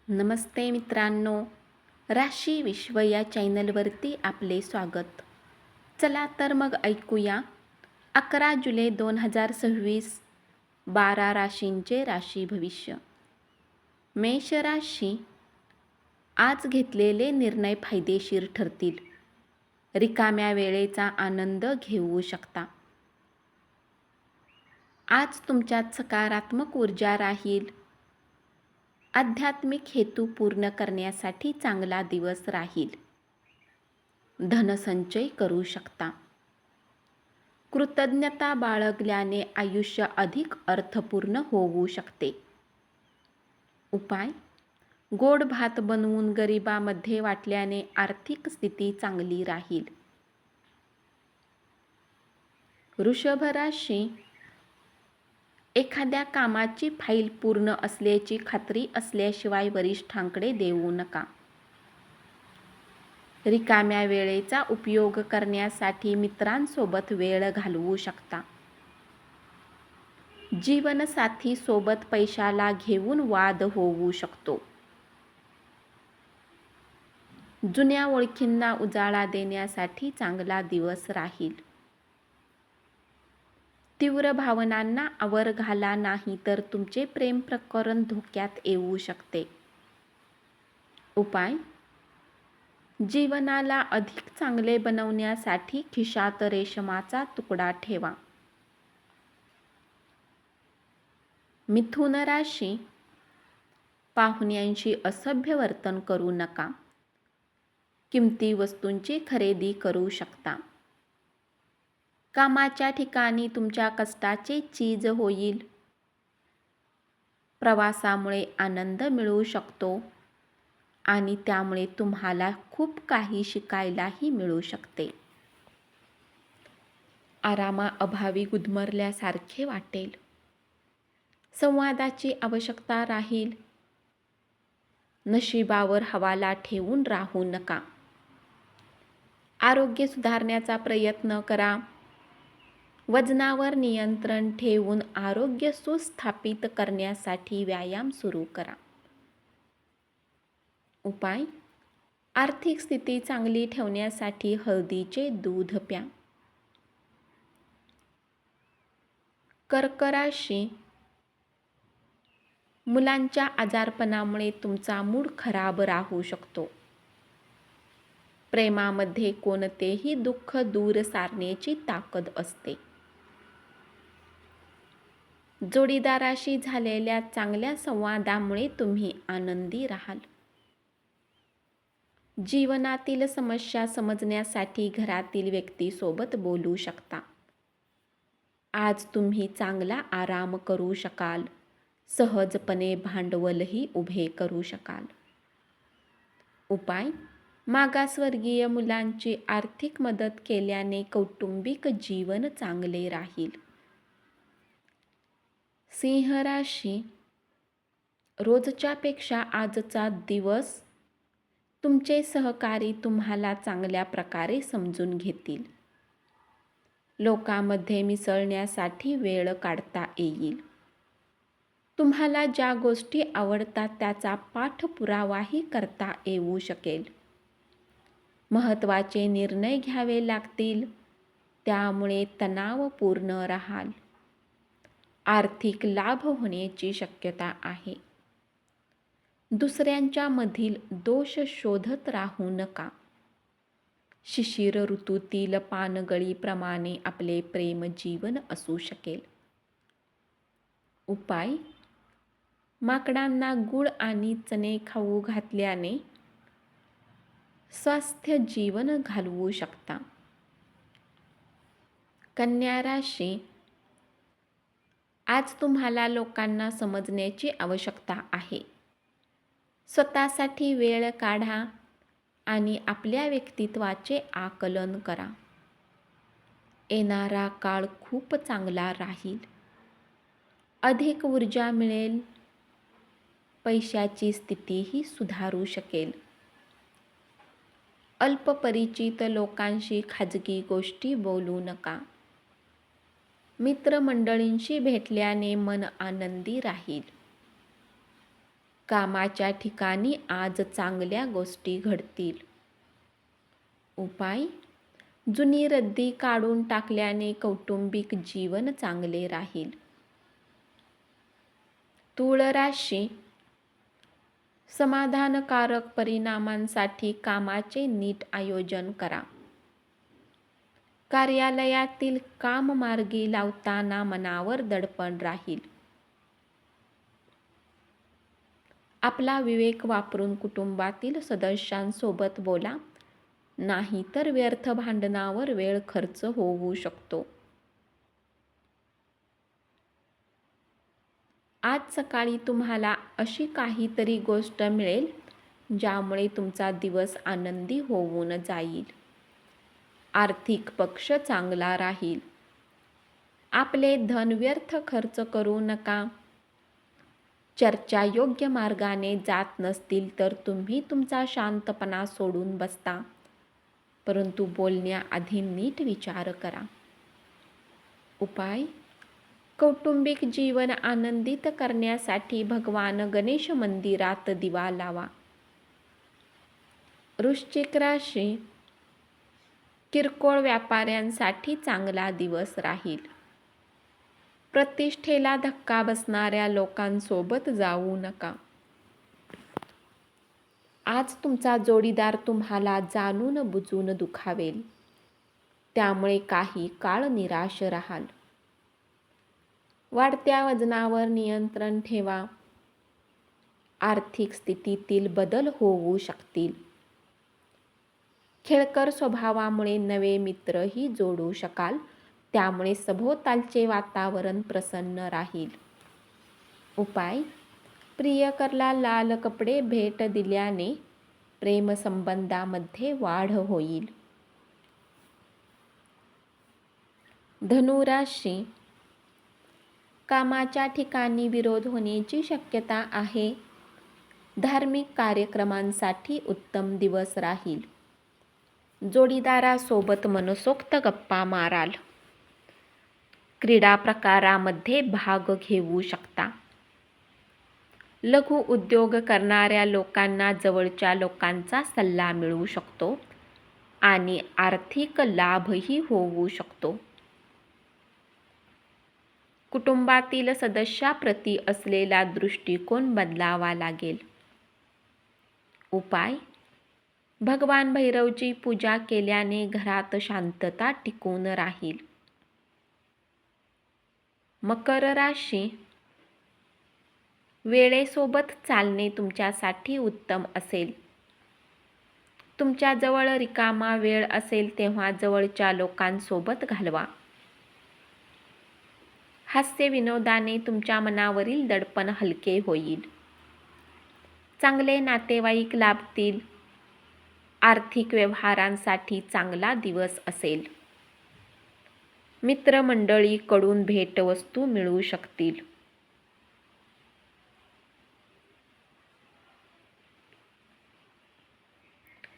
नमस्ते मित्रांनो, राशी विश्व या चॅनलवरती आपले स्वागत. चला तर मग ऐकूया 11 जुलै 2026 12 राशींचे राशी भविष्य. मेष राशी, आज घेतलेले निर्णय फायदेशीर ठरतील. रिकाम्या वेळेचा आनंद घेऊ शकता. आज तुमच्यात सकारात्मक ऊर्जा राहील. आध्यात्मिक हेतू पूर्ण करण्यासाठी चांगला दिवस राहील. धनसंचय करू शकता. कृतज्ञता बाळगल्याने आयुष्य अधिक अर्थपूर्ण होऊ शकते. उपाय: गोड भात बनवून गरिबांमध्ये वाटल्याने आर्थिक स्थिती चांगली राहील. वृषभ राशी, एखाद्या कामाची फाईल पूर्ण असल्याची खात्री असल्याशिवाय वरिष्ठांकडे देऊ नका. रिकाम्या वेळेचा उपयोग करण्यासाठी मित्रांसोबत वेळ घालवू शकता. जीवनसाथी सोबत पैशाला घेऊन वाद होऊ शकतो. जुन्या ओळखींना उजाळा देण्यासाठी चांगला दिवस राहील. तीव्र भावनांना आवर घाला, नाही तर तुमचे प्रेम प्रकरण धोक्यात येऊ शकते. उपाय: जीवनाला अधिक चांगले बनवण्यासाठी खिशात रेशमाचा तुकडा ठेवा. मिथुन राशी, पाहुण्यांशी असभ्य वर्तन करू नका. किमती वस्तूंची खरेदी करू शकता. कामाच्या ठिकाणी तुमच्या कष्टाचे चीज होईल. प्रवासामुळे आनंद मिळू शकतो आणि त्यामुळे तुम्हाला खूप काही शिकायलाही मिळू शकते. आरामाअभावी गुदमरल्यासारखे वाटेल. संवादाची आवश्यकता राहील. नशिबावर हवाला ठेवून राहू नका. आरोग्य सुधारण्याचा प्रयत्न करा. वजनावर नियंत्रण ठेवून आरोग्य सुस्थापित करण्यासाठी व्यायाम सुरू करा. उपाय: आर्थिक स्थिती चांगली ठेवण्यासाठी हळदीचे दूध प्या. कर्क राशी, मुलांच्या आजारपणामुळे तुमचा मूड खराब राहू शकतो. प्रेमामध्ये कोणतेही दुःख दूर सारण्याची ताकद असते. जोडीदाराशी झालेल्या चांगल्या संवादामुळे तुम्ही आनंदी राहाल. जीवनातील समस्या समजण्यासाठी घरातील व्यक्तीसोबत बोलू शकता. आज तुम्ही चांगला आराम करू शकाल. सहजपणे भांडवलही उभे करू शकाल. उपाय: मागासवर्गीय मुलांची आर्थिक मदत केल्याने कौटुंबिक जीवन चांगले राहील. सिंह राशी, रोजच्या पेक्षा आजचा दिवस तुमचे सहकारी तुम्हाला चांगल्या प्रकारे समजून घेतील. लोकांमध्ये मिसळण्यासाठी वेळ काढता येईल. तुम्हाला ज्या गोष्टी आवडतात त्याचा पाठपुरावाही करता येऊ शकेल. महत्त्वाचे निर्णय घ्यावे लागतील, त्यामुळे तणावपूर्ण राहाल. आर्थिक लाभ होण्याची शक्यता आहे. दुसऱ्यांच्या मधील दोष शोधत राहू नका. शिशिर ऋतूतील पानगळीप्रमाणे आपले प्रेम जीवन असू शकेल. उपाय: माकडांना गूळ आणि चणे खाऊ घातल्याने स्वास्थ्य जीवन घालवू शकता. कन्या राशी, आज तुम्हाला लोकांना समजण्याची आवश्यकता आहे. स्वतःसाठी वेळ काढा आणि आपल्या व्यक्तित्वाचे आकलन करा. येणारा काळ खूप चांगला राहील. अधिक ऊर्जा मिळेल. पैशाची स्थितीही सुधारू शकेल. अल्पपरिचित लोकांशी खाजगी गोष्टी बोलू नका. मित्रमंडळींशी भेटल्याने मन आनंदी राहील. कामाच्या ठिकाणी आज चांगल्या गोष्टी घडतील. उपाय: जुनी रद्दी काढून टाकल्याने कौटुंबिक जीवन चांगले राहील. तूळ राशी: समाधानकारक परिणामांसाठी कामाचे नीट आयोजन करा. कार्यालयातील काम मार्गी लावताना मनावर दडपण राहील. आपला विवेक वापरून कुटुंबातील सदस्यांसोबत बोला, नाहीतर व्यर्थ भांडणावर वेळ खर्च होऊ शकतो. आज सकाळी तुम्हाला अशी काहीतरी गोष्ट मिळेल ज्यामुळे तुमचा दिवस आनंदी होऊन जाईल. आर्थिक पक्ष चांगला राहील. आपले धन व्यर्थ खर्च करू नका. चर्चा योग्य मार्गाने जात नसतील तर तुम्ही तुमचा शांतपणा सोडून बसता, परंतु बोलण्याआधी नीट विचार करा. उपाय: कौटुंबिक जीवन आनंदित करण्यासाठी भगवान गणेश मंदिरात दिवा लावा. वृश्चिक राशी: किरकोळ व्यापाऱ्यांसाठी चांगला दिवस राहील. प्रतिष्ठेला धक्का बसणाऱ्या लोकांसोबत जाऊ नका. आज तुमचा जोडीदार तुम्हाला जाणून बुजून दुखावेल, त्यामुळे काही काळ निराश राहाल. वाढत्या वजनावर नियंत्रण ठेवा. आर्थिक स्थितीतील बदल होऊ शकतील. खेळकर स्वभावामुळे नवे मित्रही जोडू शकाल, त्यामुळे सभोवतालचे वातावरण प्रसन्न राहील. उपाय: प्रियकरला लाल कपडे भेट दिल्याने प्रेमसंबंधामध्ये वाढ होईल. धनु राशी: कामाच्या ठिकाणी विरोध होण्याची शक्यता आहे. धार्मिक कार्यक्रमांसाठी उत्तम दिवस राहील. जोडीदारासोबत मनसोक्त गप्पा माराल. क्रीडा प्रकारामध्ये भाग घेऊ शकता. लघु उद्योग करणाऱ्या लोकांना जवळच्या लोकांचा सल्ला मिळू शकतो आणि आर्थिक लाभही होऊ शकतो. कुटुंबातील सदस्याप्रती असलेला दृष्टिकोन बदलावा लागेल. उपाय: भगवान भैरवची पूजा केल्याने घरात शांतता टिकून राहील. मकर राशी: वेळेसोबत चालणे तुमच्यासाठी उत्तम असेल. तुमच्याजवळ रिकामा वेळ असेल तेव्हा जवळच्या लोकांसोबत घालवा. हास्य विनोदाने तुमच्या मनावरील दडपण हलके होईल. चांगले नातेवाईक लाभतील. आर्थिक व्यवहारांसाठी चांगला दिवस असेल. मित्रमंडळीकडून भेटवस्तू मिळू शकतील.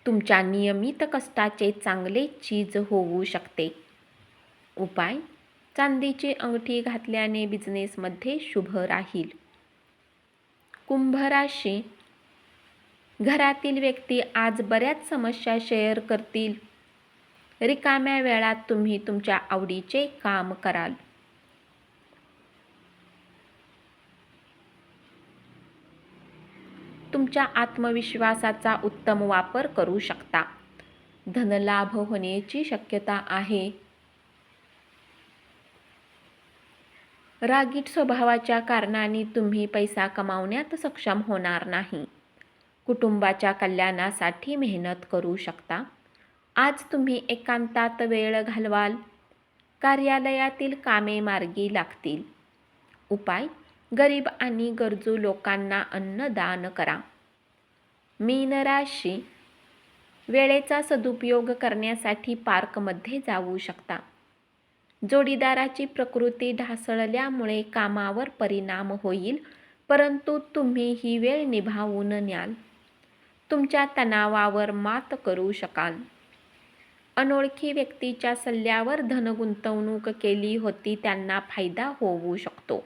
तुमच्या नियमित कष्टाचे चांगले चीज होऊ शकते. उपाय: चांदीची अंगठी घातल्याने बिझनेसमध्ये शुभ राहील. कुंभ राशी: घरातील व्यक्ती आज बऱ्याच समस्या शेअर करतील. रिकाम्या वेळात तुम्ही तुमच्या आवडीचे काम कराल. तुमच्या आत्मविश्वासाचा उत्तम वापर करू शकता. धनलाभ होण्याची शक्यता आहे. रागीट स्वभावाच्या कारणाने तुम्ही पैसा कमावण्यात सक्षम होणार नाही. कुटुंबाच्या कल्याणासाठी मेहनत करू शकता. आज तुम्ही एकांतात वेळ घालवाल. कार्यालयातील कामे मार्गी लागतील. उपाय: गरीब आणि गरजू लोकांना अन्नदान करा. मीन राशी: वेळेचा सदुपयोग करण्यासाठी पार्कमध्ये जाऊ शकता. जोडीदाराची प्रकृती ढासळल्यामुळे कामावर परिणाम होईल, परंतु तुम्ही ही वेळ निभावून न्याल. तुमच्या तणावावर मात करू शकाल. अनोळखी व्यक्तीच्या सल्ल्यावर धन गुंतवणूक केली होती त्यांना फायदा होऊ शकतो.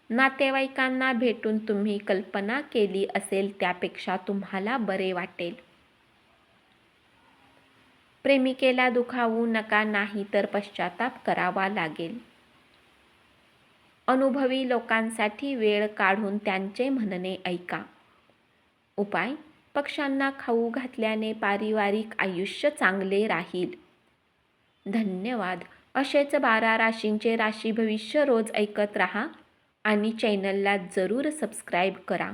नातेवाईकांना भेटून तुम्ही कल्पना केली असेल त्यापेक्षा तुम्हाला बरे वाटेल. प्रेमिकेला दुखावू नका, नाही तर पश्चाताप करावा लागेल. अनुभवी लोकांसाठी वेळ काढून त्यांचे म्हणणे ऐका. उपाय: पक्ष्यांना खाऊ घातल्याने पारिवारिक आयुष्य चांगले राहील. धन्यवाद. असेच 12 राशींचे राशी भविष्य रोज ऐकत रहा आणि चॅनलला जरूर सबस्क्राईब करा.